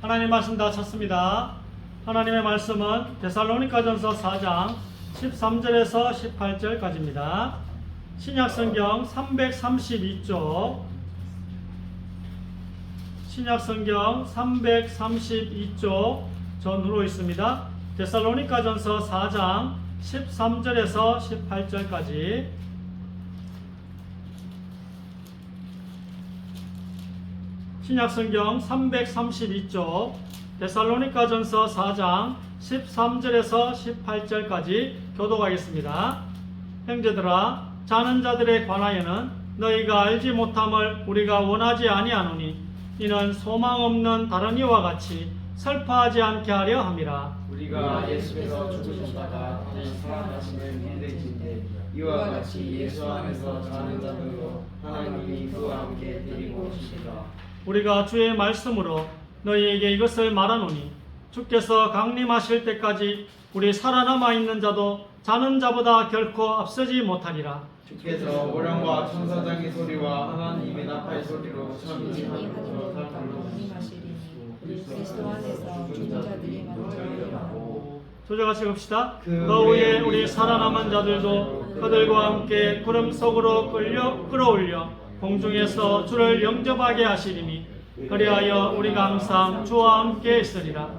하나님 말씀 다 찾습니다. 하나님의 말씀은 데살로니가전서 4장 13절에서 18절까지입니다. 신약성경 332쪽, 신약성경 332쪽 전후로 있습니다. 데살로니가전서 4장 13절에서 18절까지. 신약성경 332쪽 데살로니가전서 4장 13절에서 18절까지 교독하겠습니다. 형제들아, 자는 자들에 관하여는 너희가 알지 못함을 우리가 원하지 아니하노니 이는 소망 없는 다른 이와 같이 슬퍼하지 않게 하려 함이라. 우리가 예수께서 죽으셨다가 다시 살아나시는 일들인데 이와 같이 예수 안에서 자는 자들로 하나님이 그와 함께 데리고 오시리라. 우리가 주의 말씀으로 너희에게 이것을 말하노니 주께서 강림하실 때까지 우리 살아남아 있는 자도 자는 자보다 결코 앞서지 못하리라. 주께서 오령과 천사장의 소리와 하나님의 나팔 소리로 천지 하늘로 달로 그리스도 안에서 죽은 자들이 먼저 일어나고. 조정같이 봅시다. 그 후에 우리 살아남은 자들도 그들과 함께 구름 속으로 끌어올려 공중에서 주를 영접하게 하시리니 그리하여 우리가 항상 주와 함께 있으리라.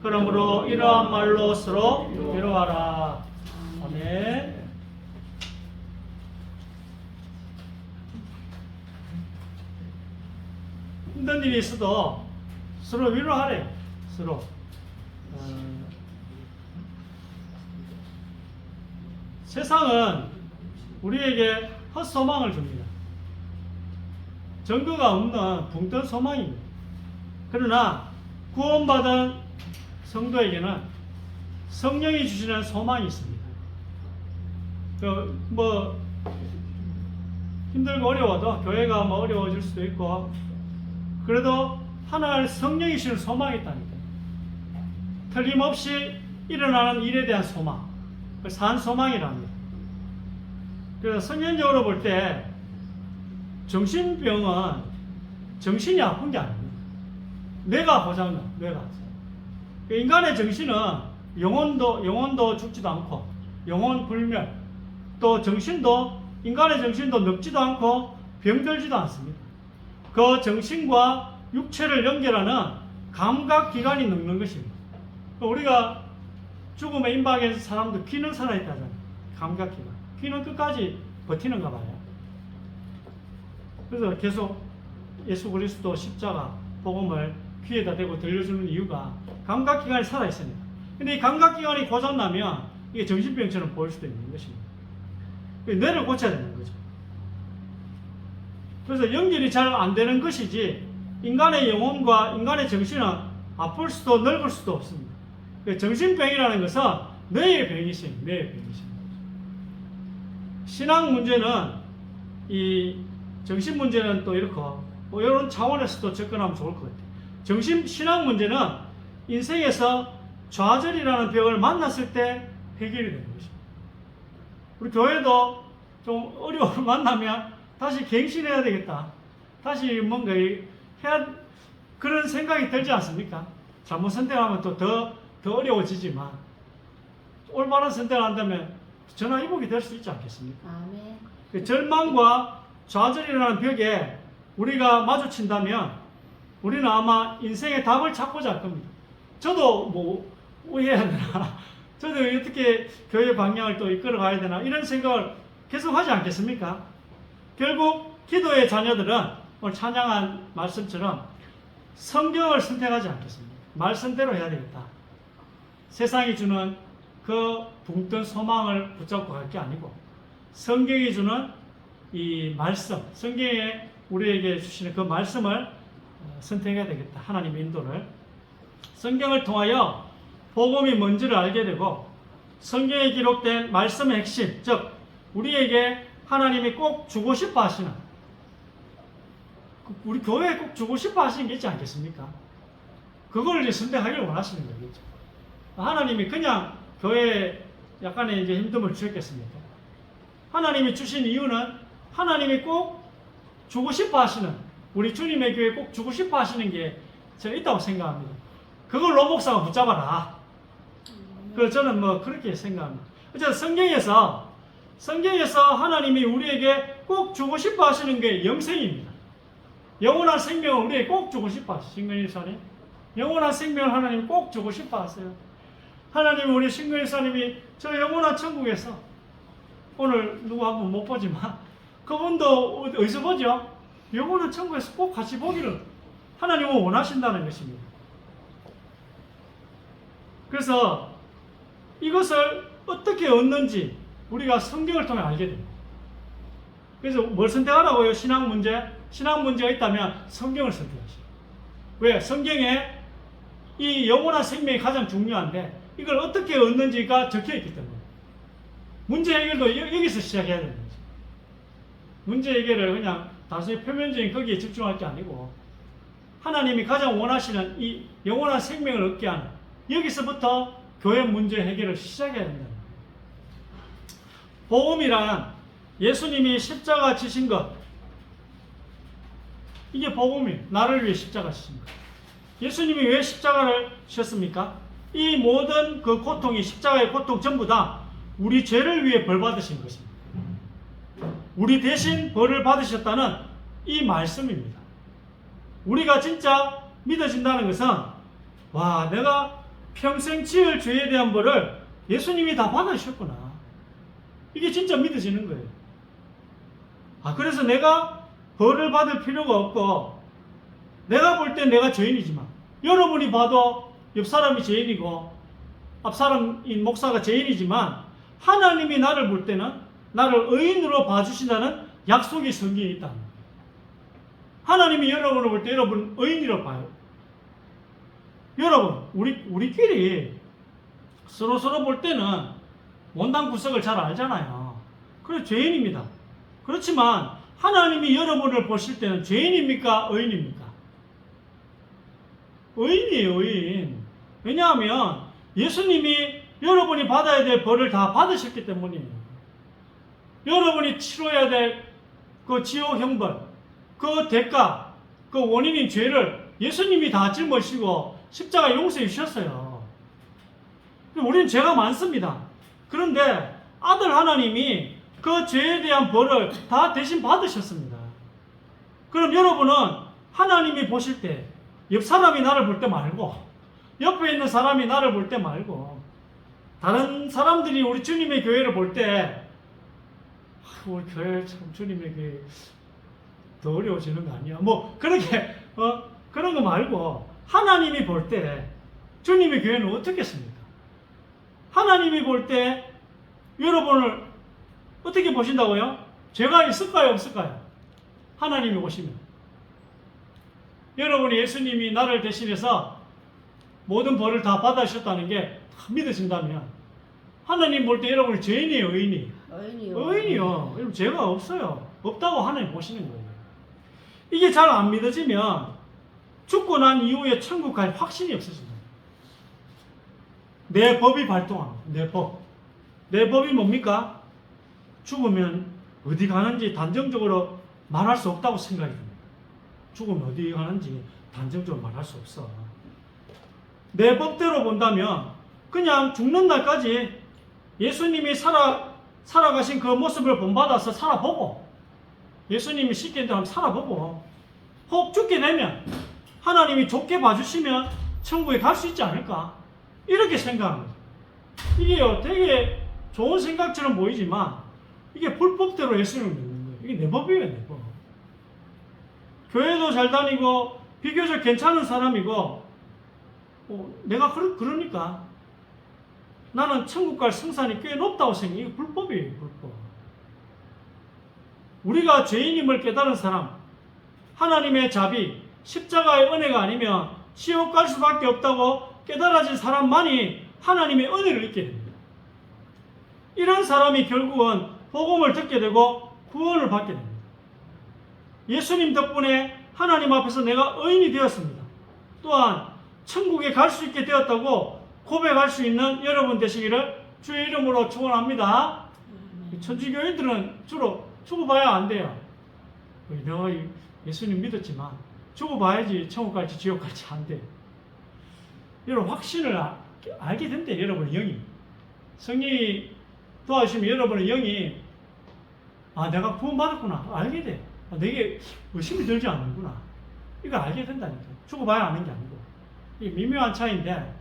그러므로 이러한 말로 서로 위로하라. 아멘. 힘든 일이 있어도 서로 위로하래요. 서로. 세상은 우리에게 헛소망을 줍니다. 증거가 없는 붕뜬 소망입니다. 그러나 구원받은 성도에게는 성령이 주시는 소망이 있습니다. 힘들고 어려워도 교회가 어려워질 수도 있고 그래도 하나의 성령이 주시는 소망이 있다니까요. 틀림없이 일어나는 일에 대한 소망, 산 소망이랍니다. 그래서 성경적으로 볼 때 정신병은 정신이 아픈 게 아닙니다. 뇌가 고장나, 뇌가. 인간의 정신은 영혼도 죽지도 않고 영혼 불멸, 또 정신도 인간의 정신도 늙지도 않고 병들지도 않습니다. 그 정신과 육체를 연결하는 감각기관이 늙는 것입니다. 우리가 죽음에 임박한 사람도 귀는 살아있다잖아요. 감각기관. 귀는 끝까지 버티는가 봐요. 그래서 계속 예수 그리스도 십자가 복음을 귀에다 대고 들려주는 이유가 감각기관이 살아있으니까. 근데 이 감각기관이 고장나면 이게 정신병처럼 보일 수도 있는 것입니다. 뇌를 고쳐야 되는 거죠. 그래서 연결이 잘 안 되는 것이지 인간의 영혼과 인간의 정신은 아플 수도 늙을 수도 없습니다. 정신병이라는 것은 뇌의 병이십니다. 뇌의 병이십니다. 신앙 문제는 이 정신 문제는 또 이렇고 이런 차원에서도 접근하면 좋을 것 같아요. 신앙 문제는 인생에서 좌절이라는 벽을 만났을 때 해결이 되는 것입니다. 우리 교회도 좀 어려움을 만나면 다시 갱신해야 되겠다. 다시 뭔가 해야 그런 생각이 들지 않습니까? 잘못 선택하면 또 더 어려워지지만 올바른 선택을 한다면 전화위복이 될 수 있지 않겠습니까? 아멘. 절망과 좌절이라는 벽에 우리가 마주친다면 우리는 아마 인생의 답을 찾고자 할 겁니다. 저도 왜 해야 되나? 저도 어떻게 교회 방향을 또 이끌어 가야 되나? 이런 생각을 계속 하지 않겠습니까? 결국 기도의 자녀들은 오늘 찬양한 말씀처럼 성경을 선택하지 않겠습니까? 말씀대로 해야 되겠다. 세상이 주는 그 붕뜬 소망을 붙잡고 갈 게 아니고 성경이 주는 이 말씀, 성경에 우리에게 주시는 그 말씀을 선택해야 되겠다. 하나님의 인도를. 성경을 통하여 복음이 뭔지를 알게 되고 성경에 기록된 말씀의 핵심, 즉 우리에게 하나님이 꼭 주고 싶어 하시는, 우리 교회에 꼭 주고 싶어 하시는 게 있지 않겠습니까? 그걸 이제 선택하기를 원하시는 거겠죠. 하나님이 그냥 교회에 약간의 이제 힘듦을 주셨겠습니까? 하나님이 주신 이유는 하나님이 꼭 주고 싶어 하시는, 우리 주님의 교회에 꼭 주고 싶어 하시는 게 저는 있다고 생각합니다. 그걸로 목사가 붙잡아라. 그 저는 뭐 그렇게 생각합니다. 어쨌든 성경에서 하나님이 우리에게 꼭 주고 싶어 하시는 게 영생입니다. 영원한 생명을 우리에게 꼭 주고 싶어 하세요. 신근일사님. 영원한 생명을 하나님이 꼭 주고 싶어 하세요. 하나님은 우리 신근일사님이 저 영원한 천국에서 오늘 누구 한 분 못 보지만 그분도 어디서 보죠? 영원한 천국에서 꼭 같이 보기를 하나님은 원하신다는 것입니다. 그래서 이것을 어떻게 얻는지 우리가 성경을 통해 알게 됩니다. 그래서 뭘 선택하라고요? 신앙 문제가 있다면 성경을 선택하시오. 왜? 성경에 이 영원한 생명이 가장 중요한데 이걸 어떻게 얻는지가 적혀있기 때문에 문제 해결도 여기서 시작해야 되는 거죠. 문제 해결을 그냥 단순히 표면적인 거기에 집중할 게 아니고 하나님이 가장 원하시는 이 영원한 생명을 얻게 하는 여기서부터 교회 문제 해결을 시작해야 된다는 거예요. 복음이란 예수님이 십자가 지신 것, 이게 복음이에요. 나를 위해 십자가 지신 것. 예수님이 왜 십자가를 지셨습니까? 이 모든 그 고통이, 십자가의 고통 전부 다 우리 죄를 위해 벌 받으신 것입니다. 우리 대신 벌을 받으셨다는 이 말씀입니다. 우리가 진짜 믿어진다는 것은 와, 내가 평생 지을 죄에 대한 벌을 예수님이 다 받으셨구나. 이게 진짜 믿어지는 거예요. 그래서 내가 벌을 받을 필요가 없고 내가 볼 땐 내가 죄인이지만 여러분이 봐도 옆 사람이 죄인이고 앞 사람인 목사가 죄인이지만 하나님이 나를 볼 때는 나를 의인으로 봐주신다는 약속이 성경에 있다. 하나님이 여러분을 볼 때 여러분 의인이라고 봐요. 여러분, 우리끼리 서로 볼 때는 원당 구석을 잘 알잖아요. 그래, 죄인입니다. 그렇지만 하나님이 여러분을 보실 때는 죄인입니까? 의인입니까? 의인이에요, 의인. 왜냐하면 예수님이 여러분이 받아야 될 벌을 다 받으셨기 때문이에요. 여러분이 치러야 될 그 지옥 형벌, 그 대가, 그 원인인 죄를 예수님이 다 짊어지시고 십자가 용서해 주셨어요. 우리는 죄가 많습니다. 그런데 아들 하나님이 그 죄에 대한 벌을 다 대신 받으셨습니다. 그럼 여러분은 하나님이 보실 때 옆 사람이 나를 볼 때 말고 옆에 있는 사람이 나를 볼 때 말고 다른 사람들이 우리 주님의 교회를 볼 때 우리 교회 참 주님의 교회 더 어려워지는 거 아니야? 뭐 그렇게 그런 거 말고 하나님이 볼 때 주님의 교회는 어떻겠습니까? 하나님이 볼 때 여러분을 어떻게 보신다고요? 죄가 있을까요? 없을까요? 하나님이 보시면 여러분이 예수님이 나를 대신해서 모든 벌을 다 받으셨다는 게 믿어진다면 하나님 볼 때 여러분이 죄인이에요? 의인이에요? 의인이요. 여러분 죄가 없어요. 없다고 하나님 보시는 거예요. 이게 잘 안 믿어지면 죽고 난 이후에 천국 갈 확신이 없어집니다. 내 법이 발동합니다. 내 법. 내 법이 뭡니까? 죽으면 어디 가는지 단정적으로 말할 수 없다고 생각이 듭니다. 죽으면 어디 가는지 단정적으로 말할 수 없어. 내 법대로 본다면 그냥 죽는 날까지 예수님이 살아가신 그 모습을 본받아서 살아보고 예수님이 시키는 대로 살아보고 혹 죽게 되면 하나님이 좋게 봐주시면 천국에 갈 수 있지 않을까? 이렇게 생각합니다. 이게요, 되게 좋은 생각처럼 보이지만 이게 불법대로 예수님을 믿는 거예요. 이게 내 법이에요, 내 법. 교회도 잘 다니고 비교적 괜찮은 사람이고 내가 그러니까 나는 천국 갈 승산이 꽤 높다고 생각해요. 이게 불법이에요, 불법. 우리가 죄인임을 깨달은 사람, 하나님의 자비, 십자가의 은혜가 아니면 지옥 갈 수밖에 없다고 깨달아진 사람만이 하나님의 은혜를 잊게 됩니다. 이런 사람이 결국은 복음을 듣게 되고 구원을 받게 됩니다. 예수님 덕분에 하나님 앞에서 내가 의인이 되었습니다. 또한 천국에 갈 수 있게 되었다고 고백할 수 있는 여러분 되시기를 주의 이름으로 축원합니다. 천주교인들은 주로 죽어봐야 안 돼요. 내가 예수님 믿었지만 죽어봐야지 천국 갈지 지옥 갈지 안 돼요. 여러분 확신을 알게 된대. 여러분의 영이. 성령이 도와주시면 여러분의 영이 내가 구원받았구나 알게 돼. 내게 의심이 들지 않는구나. 이걸 알게 된다니까. 죽어봐야 아는 게 아니고. 이게 미묘한 차이인데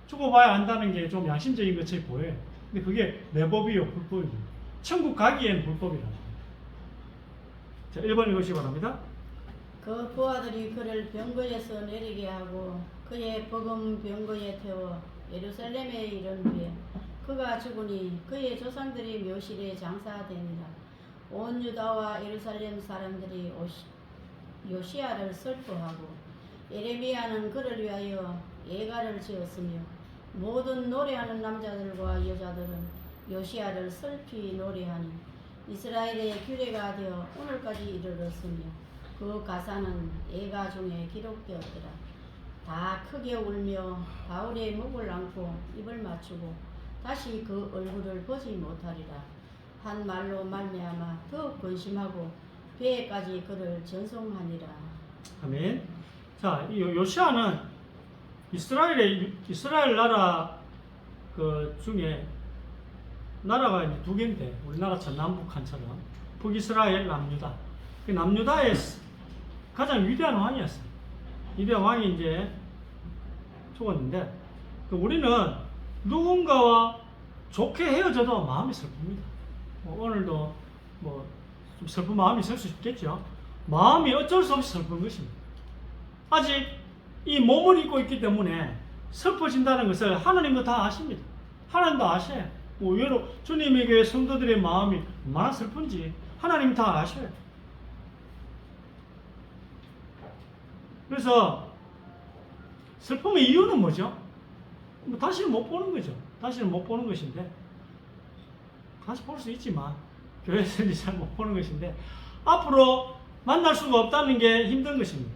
죽어봐야 안다는 게 좀 양심적인 것처럼 보여요. 근데 그게 내법이요 불법이요. 천국 가기엔 불법이라고. 자, 1번 읽으시기 바랍니다. 그 부하들이 그를 병거에서 내리게 하고 그의 복음 병거에 태워 예루살렘에 이른 후에 그가 죽으니 그의 조상들이 묘실에 장사되니라. 온 유다와 예루살렘 사람들이 요시야를 슬퍼하고 예레미야는 그를 위하여 예가를 지었으며 모든 노래하는 남자들과 여자들은 요시야를 슬피 노래하니 이스라엘의 규례가 되어 오늘까지 이르렀으며 그 가사는 예가 중에 기록되었더라. 다 크게 울며 바울의 목을 안고 입을 맞추고 다시 그 얼굴을 보지 못하리라. 한 말로 말미암아 더욱 근심하고 배에까지 그를 전송하니라. 아멘. 자, 이 요시아는 이스라엘 나라 그 중에 나라가 이제 두 개인데 우리나라처럼 남북한처럼 북이스라엘, 남유다. 그 남유다의 가장 위대한 왕이었어요. 위대한 왕이 이제 죽었는데 우리는 누군가와 좋게 헤어져도 마음이 슬픕니다. 오늘도 좀 슬픈 마음이 있을 수 있겠죠. 마음이 어쩔 수 없이 슬픈 것입니다. 아직 이 몸을 입고 있기 때문에 슬퍼진다는 것을 하나님도 다 아십니다. 하나님도 아셔요. 의외로 주님의 교회 성도들의 마음이 얼마나 슬픈지 하나님 다 아셔요. 그래서 슬픔의 이유는 뭐죠? 다시는 못 보는 거죠. 다시는 못 보는 것인데 다시 볼 수 있지만 교회에서 잘 못 보는 것인데 앞으로 만날 수가 없다는 게 힘든 것입니다.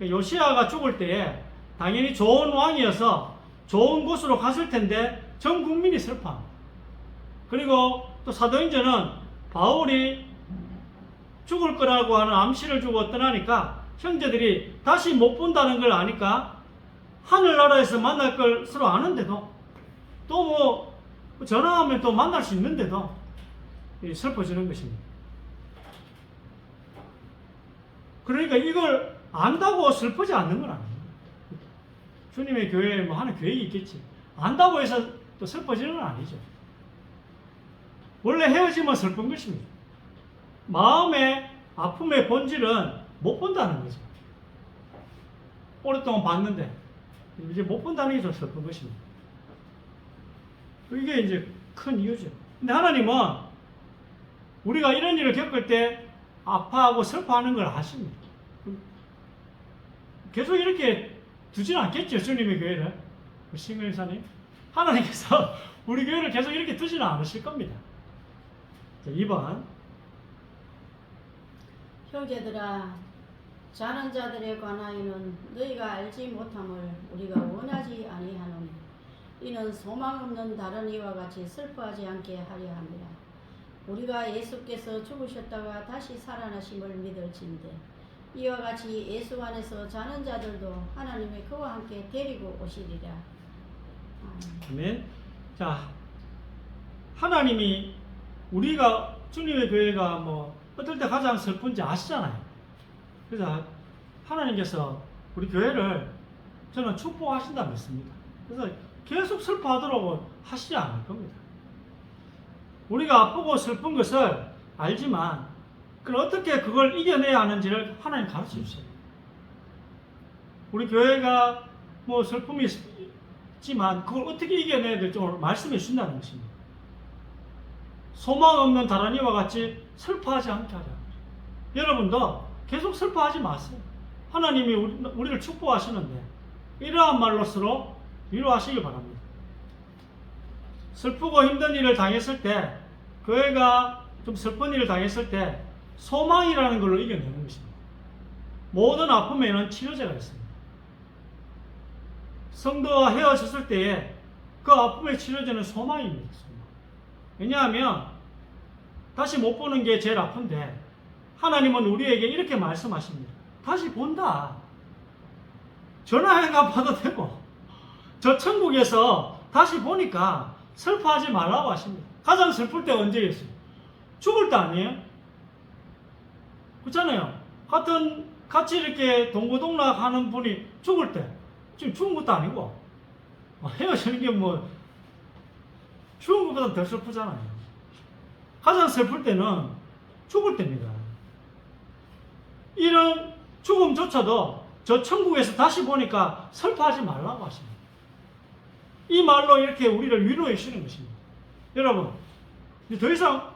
요시아가 죽을 때에 당연히 좋은 왕이어서 좋은 곳으로 갔을 텐데 전 국민이 슬퍼. 그리고 또 사도행전은 바울이 죽을 거라고 하는 암시를 주고 떠나니까 형제들이 다시 못 본다는 걸 아니까 하늘나라에서 만날 걸 서로 아는데도 또 전화하면 또 만날 수 있는데도 슬퍼지는 것입니다. 그러니까 이걸 안다고 슬프지 않는 건 아닙니다. 주님의 교회에 하는 계획이 있겠지. 안다고 해서 또 슬퍼지는 건 아니죠. 원래 헤어지면 슬픈 것입니다. 마음의 아픔의 본질은 못 본다는 거죠. 오랫동안 봤는데 이제 못 본다는 게 좀 슬픈 것입니다. 이게 이제 큰 이유죠. 근데 하나님은 우리가 이런 일을 겪을 때 아파하고 슬퍼하는 걸 아십니다. 계속 이렇게 두지는 않겠죠, 주님의 교회를. 신경사님. 하나님께서 우리 교회를 계속 이렇게 두지는 않으실 겁니다. 자, 2번. 형제들아, 자는 자들에 관하여는 너희가 알지 못함을 우리가 원하지 아니하노니 이는 소망 없는 다른 이와 같이 슬퍼하지 않게 하려 함이라. 우리가 예수께서 죽으셨다가 다시 살아나심을 믿을진대 이와 같이 예수 안에서 자는 자들도 하나님이 그와 함께 데리고 오시리라. 아멘. 자, 하나님이 우리가 주님의 교회가 어떨 때 가장 슬픈지 아시잖아요. 그래서 하나님께서 우리 교회를 저는 축복하신다 믿습니다. 그래서 계속 슬퍼하도록 하시지 않을 겁니다. 우리가 아프고 슬픈 것을 알지만 그럼 어떻게 그걸 이겨내야 하는지를 하나님 가르쳐 주세요. 우리 교회가 슬픔이 있지만 그걸 어떻게 이겨내야 될지 오늘 말씀해 주신다는 것입니다. 소망 없는 다른 이와 같이 슬퍼하지 않게 하라. 여러분도 계속 슬퍼하지 마세요. 하나님이 우리를 축복하시는데 이러한 말로서로 위로하시길 바랍니다. 슬프고 힘든 일을 당했을 때, 교회가 좀 슬픈 일을 당했을 때 소망이라는 걸로 이겨내는 것입니다. 모든 아픔에는 치료제가 있습니다. 성도와 헤어졌을 때에 그 아픔의 치료제는 소망입니다. 소망. 왜냐하면 다시 못 보는 게 제일 아픈데 하나님은 우리에게 이렇게 말씀하십니다. 다시 본다. 전화해가 봐도 되고, 저 천국에서 다시 보니까 슬퍼하지 말라고 하십니다. 가장 슬플 때 언제겠어요? 죽을 때 아니에요? 그렇잖아요. 같이 이렇게 동고동락 하는 분이 죽을 때, 지금 죽은 것도 아니고, 헤어지는 게 뭐, 죽은 것보다 더 슬프잖아요. 가장 슬플 때는 죽을 때입니다. 이런 죽음조차도 저 천국에서 다시 보니까 슬퍼하지 말라고 하십니다. 이 말로 이렇게 우리를 위로해 주시는 것입니다. 여러분, 이제 더 이상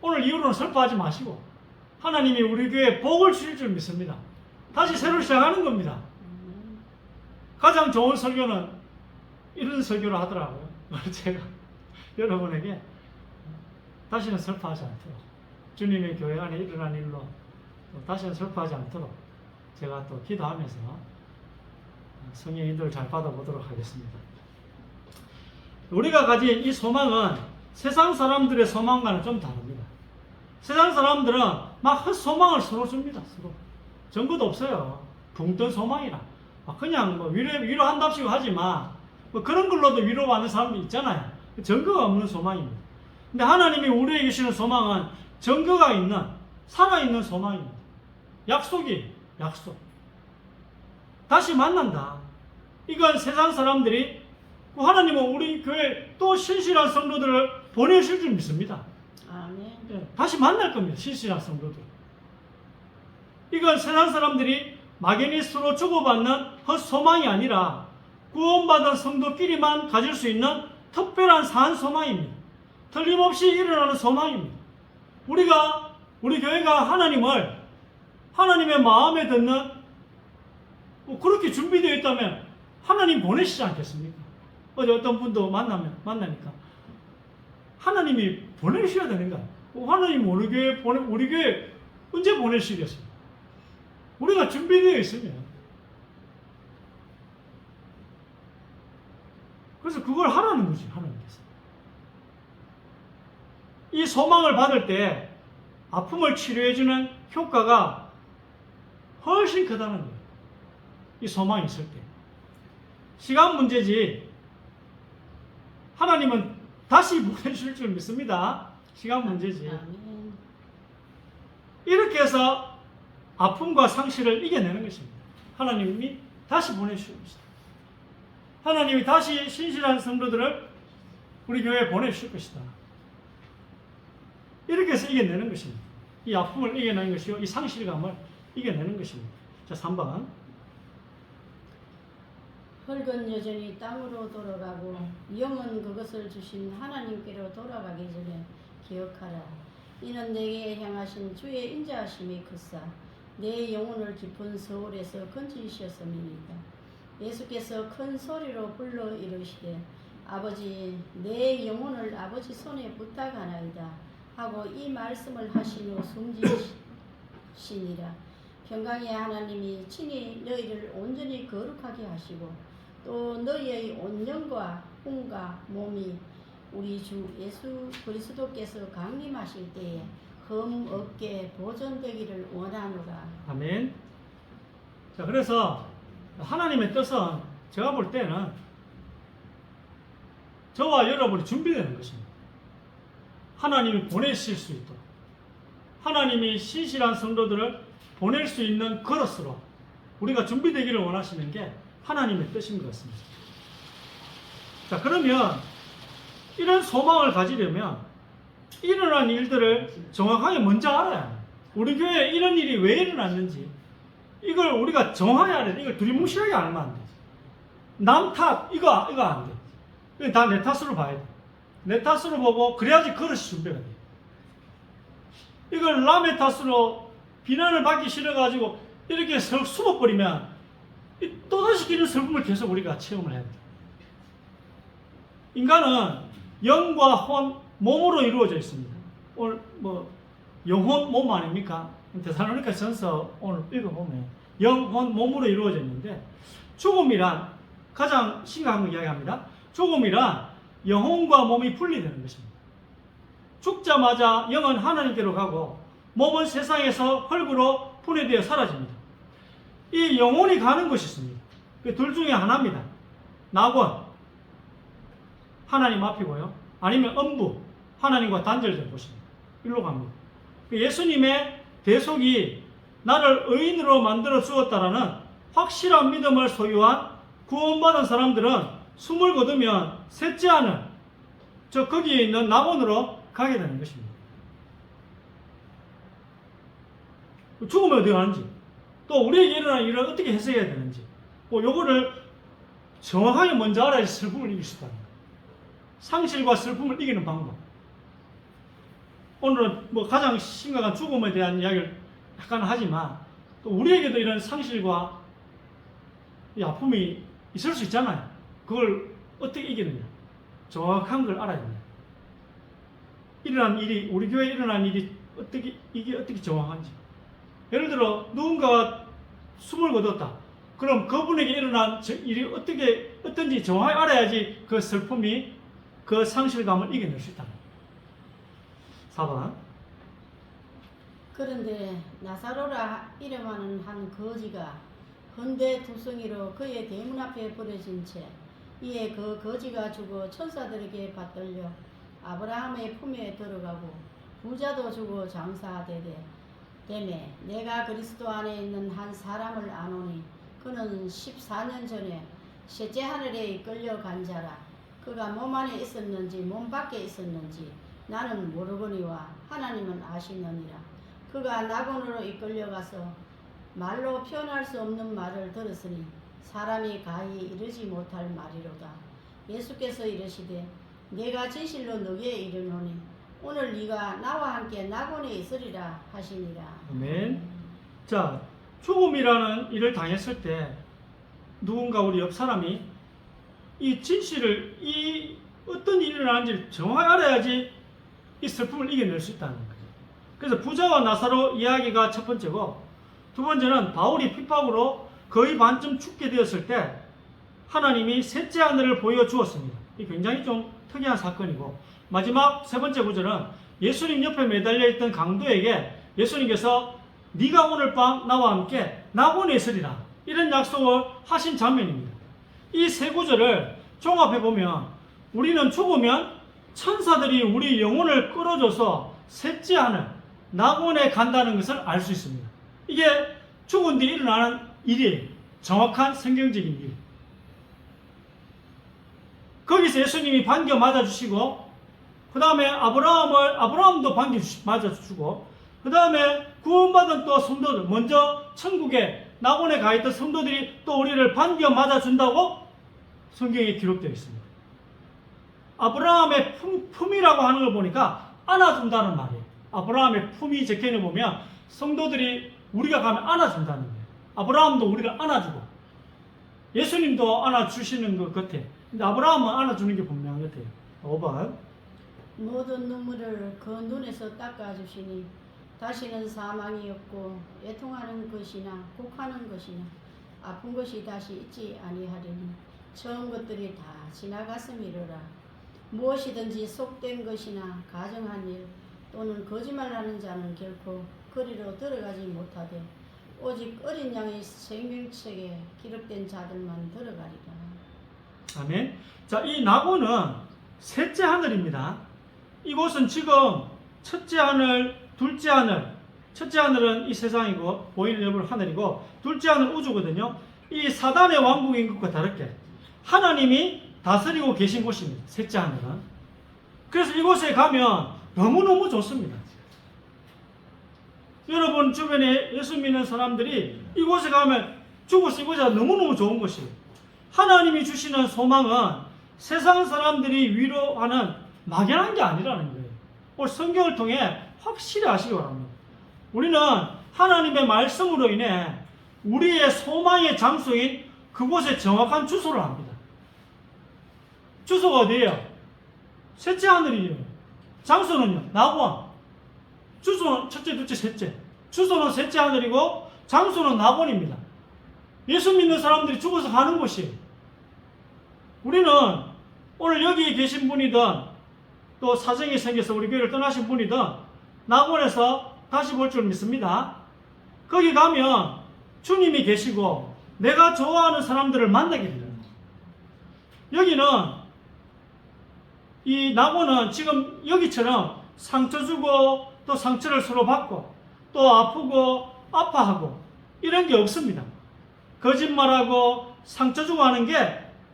오늘 이후로는 슬퍼하지 마시고 하나님이 우리 교회에 복을 주실 줄 믿습니다. 다시 새로 시작하는 겁니다. 가장 좋은 설교는 이런 설교를 하더라고요. 제가 여러분에게 다시는 슬퍼하지 않도록, 주님의 교회 안에 일어난 일로 다시는 슬퍼하지 않도록 제가 또 기도하면서 성령의 인도를 잘 받아보도록 하겠습니다. 우리가 가진 이 소망은 세상 사람들의 소망과는 좀 다릅니다. 세상 사람들은 막 헛소망을 서로 줍니다. 서로. 증거도 없어요. 붕 뜬 소망이라. 그냥 뭐 위로한답시고 하지만 뭐 그런 걸로도 위로받는 사람도 있잖아요. 증거가 없는 소망입니다. 근데 하나님이 우리에게 주시는 소망은 증거가 있는, 살아있는 소망입니다. 약속. 다시 만난다. 이건 세상 사람들이, 하나님은 우리 교회 또 신실한 성도들을 보내실 줄 믿습니다. 아멘. 다시 만날 겁니다. 신실한 성도들. 이건 세상 사람들이 막연히 서로 주고받는 헛소망이 아니라 구원받은 성도끼리만 가질 수 있는 특별한 산 소망입니다. 틀림없이 일어나는 소망입니다. 우리 교회가 하나님의 마음에 듣는, 그렇게 준비되어 있다면 하나님 보내시지 않겠습니까? 어제 어떤 분도 만나니까 하나님이 보내셔야 되는 거야. 하나님 우리 교회 언제 보내시겠어요? 우리가 준비되어 있으면. 그래서 그걸 하라는 거지, 하나님께서. 이 소망을 받을 때 아픔을 치료해주는 효과가 훨씬 크다는 거예요. 이 소망이 있을 때. 시간 문제지. 하나님은 다시 보내주실 줄 믿습니다. 시간 문제지. 아멘. 이렇게 해서 아픔과 상실을 이겨내는 것입니다. 하나님이 다시 보내주실 것이다. 하나님이 다시 신실한 성도들을 우리 교회에 보내주실 것이다. 이렇게 해서 이겨내는 것입니다. 이 아픔을 이겨내는 것이요, 이 상실감을 이겨내는 것입니다. 자, 3번. 흙은 여전히 땅으로 돌아가고 영은 그것을 주신 하나님께로 돌아가기 전에 기억하라. 이는 내게 향하신 주의 인자하심이 크사 내 영혼을 깊은 서울에서 건지셨음이니이다. 예수께서 큰 소리로 불러 이르시되 아버지 내 영혼을 아버지 손에 부탁하나이다 하고 이 말씀을 하신 후 숨지시니라. 평강의 하나님이 친히 너희를 온전히 거룩하게 하시고 또 너희의 온 영과 꿈과 몸이 우리 주 예수 그리스도께서 강림하실 때에 흠 없게 보존되기를 원하노라. 아멘. 자, 그래서 하나님의 뜻은 제가 볼 때는 저와 여러분이 준비되는 것입니다. 하나님이 보내실 수 있도록, 하나님이 신실한 성도들을 보낼 수 있는 그릇으로 우리가 준비되기를 원하시는 게 하나님의 뜻인 것 같습니다. 자, 그러면 이런 소망을 가지려면 일어난 일들을 정확하게 먼저 알아야 해요. 우리 교회에 이런 일이 왜 일어났는지 이걸 우리가 정확하게 알아야 돼. 이걸 두리뭉실하게 알면 안 돼. 남 탓, 이거 안 돼. 이거 다 내 탓으로 봐야 돼. 내 탓으로 보고 그래야지 그릇이 준비가 돼. 이걸 남의 탓으로 비난을 받기 싫어가지고 이렇게 숨어버리면 또다시 기는 슬픔을 계속 우리가 체험을 해야 돼. 인간은 영과 혼, 몸으로 이루어져 있습니다. 오늘 영혼, 몸 아닙니까? 데살로니가 전서 오늘 읽어보면 영혼, 몸으로 이루어져 있는데 죽음이란 가장 심각한 걸 이야기합니다. 죽음이란 영혼과 몸이 분리되는 것입니다. 죽자마자 영은 하나님께로 가고 몸은 세상에서 흙으로 분해되어 사라집니다. 이 영혼이 가는 것이 있습니다. 그 둘 중에 하나입니다. 낙원, 하나님 앞이고요. 아니면 음부, 하나님과 단절된 곳입니다. 일로 갑니다. 예수님의 대속이 나를 의인으로 만들어 주었다라는 확실한 믿음을 소유한 구원받은 사람들은 숨을 거두면 셋째 하늘, 거기에 있는 낙원으로 가게 되는 것입니다. 죽으면 어디 가는지, 또 우리에게 일어난 일을 어떻게 해석해야 되는지, 요거를 정확하게 먼저 알아야 슬픔을 이길 수 있다. 상실과 슬픔을 이기는 방법. 오늘은 가장 심각한 죽음에 대한 이야기를 약간 하지만, 또 우리에게도 이런 상실과 이 아픔이 있을 수 있잖아요. 그걸 어떻게 이기느냐. 정확한 걸 알아야 됩니다. 일어난 일이, 우리 교회에 일어난 일이 이게 어떻게 정확한지. 예를 들어, 누군가가 숨을 거뒀다. 그럼 그분에게 일어난 일이 어떤지 정확히 알아야지 그 슬픔이, 그 상실감을 이겨낼 수 있다. 4번. 그런데 나사로라 이름하는 한 거지가 헌데 두성이로 그의 대문 앞에 버려진 채 이에 그 거지가 죽어 천사들에게 받들려 아브라함의 품에 들어가고 부자도 죽어 장사되되 되매 내가 그리스도 안에 있는 한 사람을 아노니 그는 14년 전에 셋째 하늘에 이끌려 간 자라. 그가 몸 안에 있었는지 몸 밖에 있었는지 나는 모르거니와 하나님은 아시느니라. 그가 낙원으로 이끌려가서 말로 표현할 수 없는 말을 들었으니 사람이 가히 이르지 못할 말이로다. 예수께서 이르시되 내가 진실로 너희에 이르노니 오늘 네가 나와 함께 낙원에 있으리라 하시니라. 아멘. 자, 죽음이라는 일을 당했을 때 누군가 우리 옆 사람이 이 진실을, 이 어떤 일이 일어나는지 정확히 알아야지 이 슬픔을 이겨낼 수 있다는 거죠. 그래서 부자와 나사로 이야기가 첫 번째고, 두 번째는 바울이 핍박으로 거의 반쯤 죽게 되었을 때 하나님이 셋째 하늘을 보여주었습니다. 이 굉장히 좀 특이한 사건이고, 마지막 세 번째 구절은 예수님 옆에 매달려 있던 강도에게 예수님께서 네가 오늘 밤 나와 함께 낙원에 있으리라, 이런 약속을 하신 장면입니다. 이 세 구절을 종합해 보면 우리는 죽으면 천사들이 우리 영혼을 끌어줘서 셋째 하늘 낙원에 간다는 것을 알 수 있습니다. 이게 죽은 뒤 일어나는 일이에요. 정확한 성경적인 일. 거기서 예수님이 반겨 맞아주시고, 그 다음에 아브라함도 반겨 맞아주시고, 그 다음에 구원받은 또 성도들, 먼저 천국에 낙원에 가 있던 성도들이 또 우리를 반겨 맞아준다고 성경에 기록되어 있습니다. 아브라함의 품이라고 하는 걸 보니까 안아준다는 말이에요. 아브라함의 품이 적혀있는 거 보면 성도들이 우리가 가면 안아준다는 거예요. 아브라함도 우리를 안아주고 예수님도 안아주시는 것 같아요. 근데 아브라함은 안아주는 게 분명한 것 같아요. 5번. 모든 눈물을 그 눈에서 닦아주시니 다시는 사망이 없고 애통하는 것이나 곡하는 것이나 아픈 것이 다시 있지 아니하리니 처음 것들이 다 지나갔음이로라. 무엇이든지 속된 것이나 가정한 일 또는 거짓말하는 자는 결코 그리로 들어가지 못하되 오직 어린 양의 생명책에 기록된 자들만 들어가리라. 아멘. 자, 이 낙원은 셋째 하늘입니다. 이곳은 지금 첫째 하늘, 둘째 하늘, 첫째 하늘은 이 세상이고 보이는 여부 하늘이고, 둘째 하늘 우주거든요. 이 사단의 왕국인 것과 다르게 하나님이 다스리고 계신 곳입니다. 셋째 하늘은. 그래서 이곳에 가면 너무너무 좋습니다. 여러분 주변에 예수 믿는 사람들이 이곳에 가면 죽어서 이곳이 너무너무 좋은 곳이에요. 하나님이 주시는 소망은 세상 사람들이 위로하는 막연한 게 아니라는 거예요. 오늘 성경을 통해 확실히 아시기 바랍니다. 우리는 하나님의 말씀으로 인해 우리의 소망의 장소인 그곳에 정확한 주소를 합니다. 주소가 어디예요? 셋째 하늘이에요. 장소는요? 낙원. 주소는 첫째, 둘째, 셋째. 주소는 셋째 하늘이고 장소는 낙원입니다. 예수 믿는 사람들이 죽어서 가는 곳이에요. 우리는 오늘 여기 계신 분이든 또 사정이 생겨서 우리 교회를 떠나신 분이든 낙원에서 다시 볼 줄 믿습니다. 거기 가면 주님이 계시고 내가 좋아하는 사람들을 만나게 되는 거예요. 여기는 이 낙원은 지금 여기처럼 상처 주고 또 상처를 서로 받고 또 아프고 아파하고 이런 게 없습니다. 거짓말하고 상처 주고 하는 게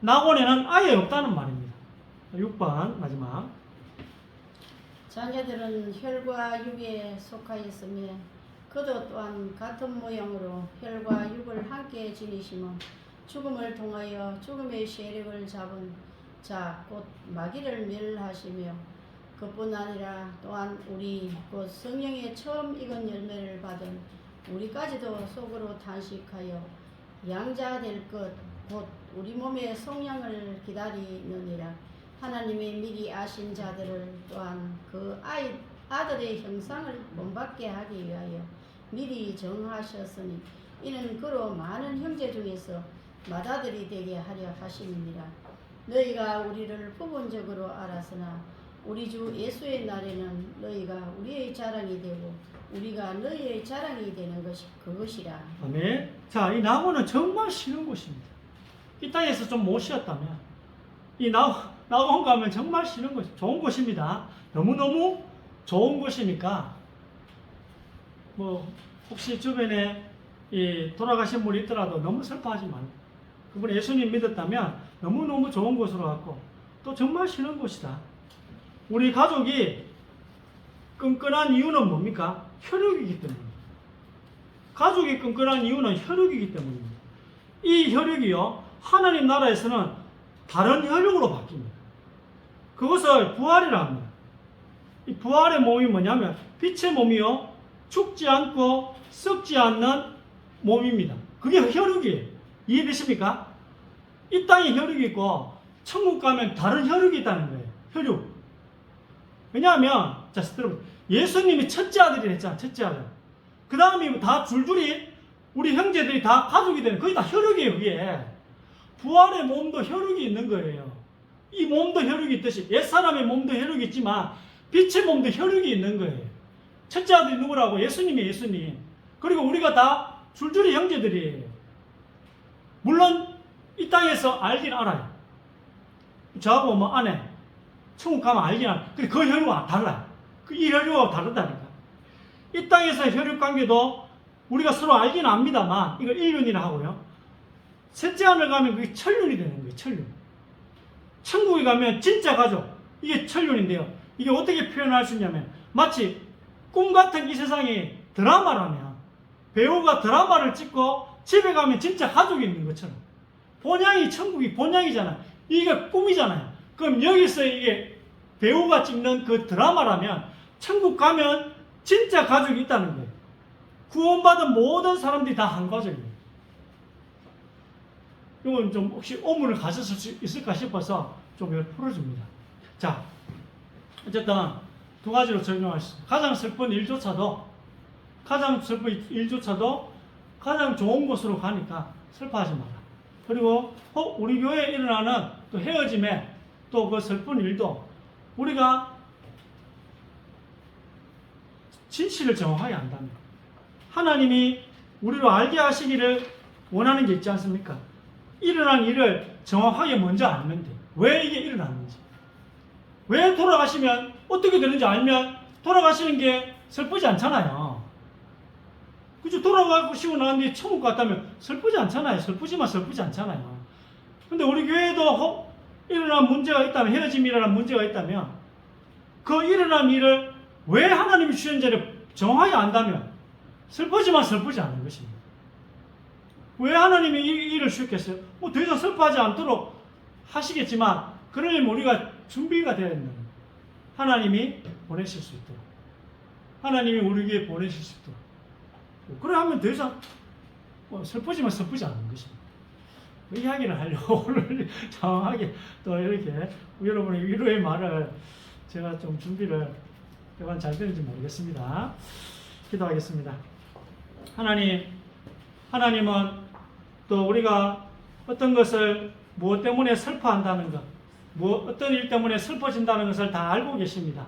낙원에는 아예 없다는 말입니다. 6번 마지막. 자녀들은 혈과 육에 속하였으며 그도 또한 같은 모양으로 혈과 육을 함께 지니시며 죽음을 통하여 죽음의 세력을 잡은 자 곧 마귀를 멸하시며 그뿐 아니라 또한 우리 곧 성령의 처음 익은 열매를 받은 우리까지도 속으로 단식하여 양자 될 것 곧 우리 몸의 성량을 기다리느니라. 하나님이 미리 아신 자들을 또한 그 아들의 형상을 본받게 하기 위하여 미리 정하셨으니 이는 그로 많은 형제 중에서 맏아들이 되게 하려 하심이니라. 너희가 우리를 부분적으로 알았으나 우리 주 예수의 날에는 너희가 우리의 자랑이 되고 우리가 너희의 자랑이 되는 것이 그것이라. 아멘. 자, 이 낙원은 정말 쉬는 곳입니다. 이 땅에서 좀 못 쉬었다면 이 낙원 가면 정말 쉬는 곳, 좋은 곳입니다. 너무너무 좋은 곳이니까 뭐 혹시 주변에 이 돌아가신 분이 있더라도 너무 슬퍼하지 말고 그분 예수님 믿었다면 너무너무 좋은 곳으로 갔고 또 정말 쉬는 곳이다. 우리 가족이 끈끈한 이유는 뭡니까? 혈육이기 때문입니다. 가족이 끈끈한 이유는 혈육이기 때문입니다. 이 혈육이요, 하나님 나라에서는 다른 혈육으로 바뀝니다. 그것을 부활이라 합니다. 이 부활의 몸이 뭐냐면 빛의 몸이요, 죽지 않고 썩지 않는 몸입니다. 그게 혈육이에요. 이해되십니까? 이 땅에 혈육이 있고 천국 가면 다른 혈육이 있다는 거예요. 혈육. 왜냐하면 자, 예수님이 첫째 아들이 했잖아. 첫째 아들. 그 다음이 다 줄줄이 우리 형제들이 다 가족이 되는, 그게 다 혈육이에요. 그게 부활의 몸도 혈육이 있는 거예요. 이 몸도 혈육이 있듯이 옛사람의 몸도 혈육이 있지만 빛의 몸도 혈육이 있는 거예요. 첫째 아들이 누구라고? 예수님이 예수님. 그리고 우리가 다 줄줄이 형제들이에요. 물론 이 땅에서 알긴 알아요. 저하고 뭐 아내 천국 가면 알긴 알아요. 근데 그 혈육은 달라요. 이 혈육하고 다르다니까. 이 땅에서 혈육 관계도 우리가 서로 알긴 압니다만 이걸 일륜이라 하고요. 셋째 하늘 가면 그게 천륜이 되는 거예요. 천륜. 천국에 가면 진짜 가족. 이게 천륜인데요. 이게 어떻게 표현할 수 있냐면 마치 꿈 같은 이 세상이 드라마라면 배우가 드라마를 찍고 집에 가면 진짜 가족이 있는 것처럼 본향이 천국이 본향이잖아요. 이게 꿈이잖아요. 그럼 여기서 이게 배우가 찍는 그 드라마라면 천국 가면 진짜 가족이 있다는 거예요. 구원받은 모든 사람들이 다 한 가족이에요. 이건 좀 혹시 오문을 가졌을 수 있을까 싶어서 좀 풀어줍니다. 자, 어쨌든 두 가지로 적용할 수 있습니다. 가장 슬픈 일조차도 가장 좋은 곳으로 가니까 슬퍼하지 마라. 그리고 우리 교회에 일어나는 또 헤어짐에 또 그 슬픈 일도 우리가 진실을 정확하게 안다면 하나님이 우리로 알게 하시기를 원하는 게 있지 않습니까? 일어난 일을 정확하게 먼저 알면 돼. 왜 이게 일어났는지. 왜 돌아가시면 어떻게 되는지 알면 돌아가시는 게 슬프지 않잖아요. 그죠? 돌아가시고 난 뒤에 천국 갔다면 슬프지 않잖아요. 슬프지 않잖아요. 근데 우리 교회도 일어난 문제가 있다면, 헤어짐이 일어난 문제가 있다면 그 일어난 일을 왜 하나님이 주셨는지를 정확하게 안다면 슬프지만 슬프지 않은 것입니다. 왜 하나님이 이 일을 주셨겠어요? 뭐 더 이상 슬퍼하지 않도록 하시겠지만 그러려면 우리가 준비가 되어야 된다. 하나님이 보내실 수 있도록, 하나님이 우리에게 보내실 수 있도록. 그래 하면 더 이상 슬프지만 슬프지 않은 것입니다. 그 이야기를 하려고 오늘 정확하게 또 이렇게 여러분의 위로의 말을 제가 좀 준비를 여간 잘 되는지 모르겠습니다. 기도하겠습니다. 하나님은 또 우리가 어떤 것을 무엇 때문에 슬퍼한다는 것, 어떤 일 때문에 슬퍼진다는 것을 다 알고 계십니다.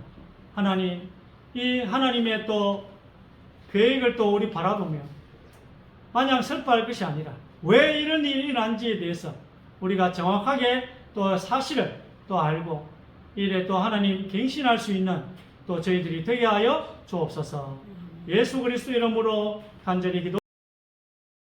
하나님, 이 하나님의 또 계획을 또 우리 바라보며 마냥 슬퍼할 것이 아니라 왜 이런 일이 일어난지에 대해서 우리가 정확하게 또 사실을 또 알고 이래 또 하나님 갱신할 수 있는 또 저희들이 되게 하여 주옵소서. 예수 그리스도 이름으로 간절히 기도